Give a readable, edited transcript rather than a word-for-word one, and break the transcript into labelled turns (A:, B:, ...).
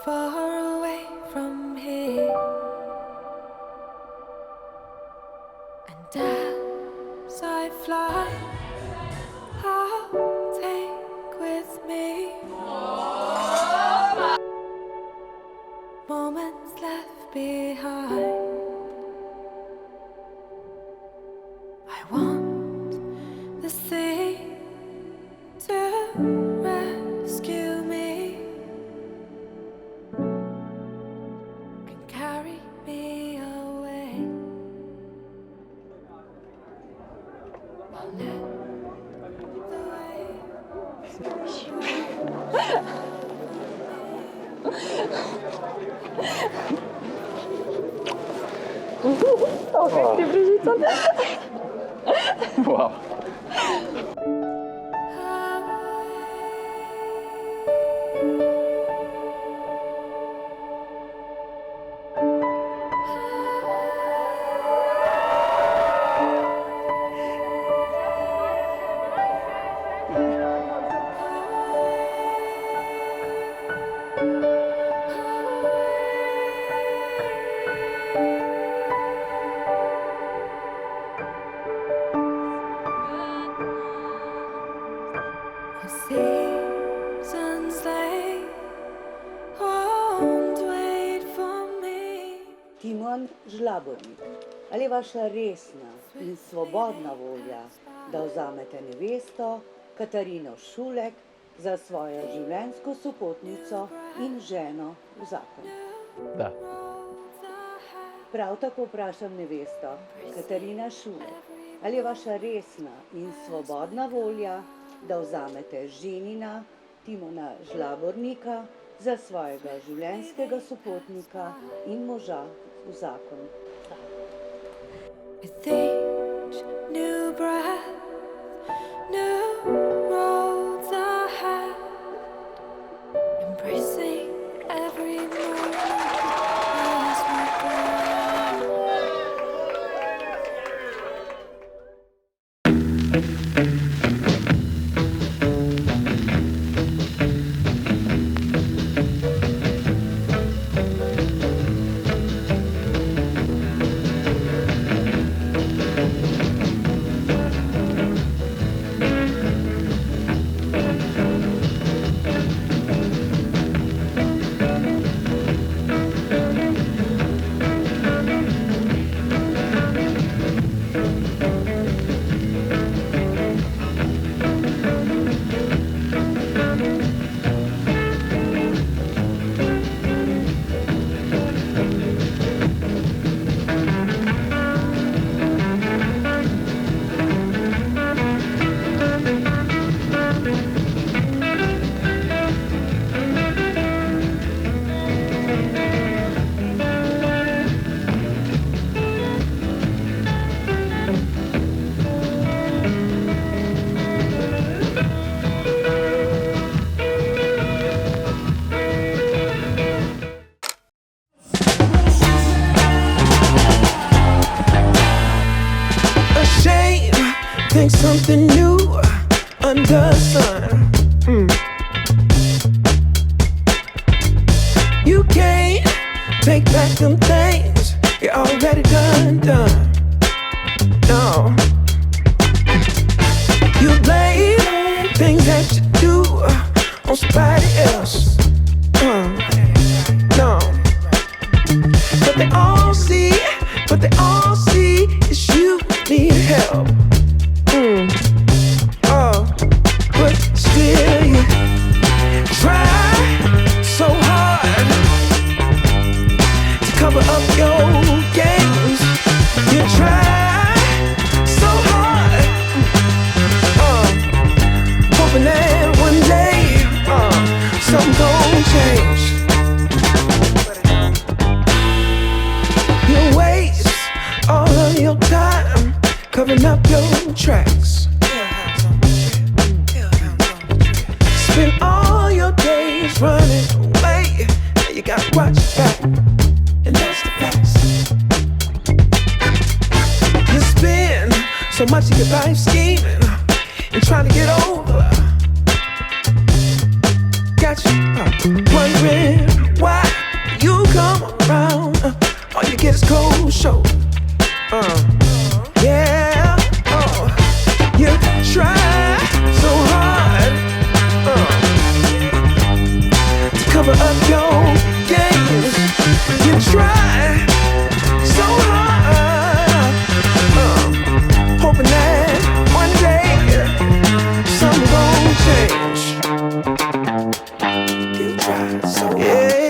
A: far away from here. And as I fly, I'll take with me moments left behind. I want the sea to rescue me and carry me away. I'll let the waves
B: Kijk, die Brigitte.
C: Wow.
A: seasons they won't wait for me.
D: Timon Žlabornik, ali je vaša resna in svobodna volja, da vzamete nevesto Katarino Šulek za svojo življenjsko sopotnico in ženo v zakon?
C: Da.
D: Prav tako vprašam nevesto Katarina Šulek, ali je vaša resna in svobodna volja, da vzamete ženina Timona Žlabornika za svojega življenjskega sopotnika in moža v zakon?
A: With each new breath, new roads ahead, embracing every moment as we go.
E: Think something new under the sun. You can't take back them things you already done. No. You blame things that you do on somebody else. No. But they all see is you need help. Oh, but still you try so hard to cover up your games. You try so hard, hoping that one day something gon' change. You waste all of your time covering up your tracks. Spend all your days running away. Now you gotta watch your back, and that's the facts. You spend so much of your life scheming and trying to get over. Got you wondering why up your game. You try so hard, hoping that one day something gon' change. You try so hard. Yeah.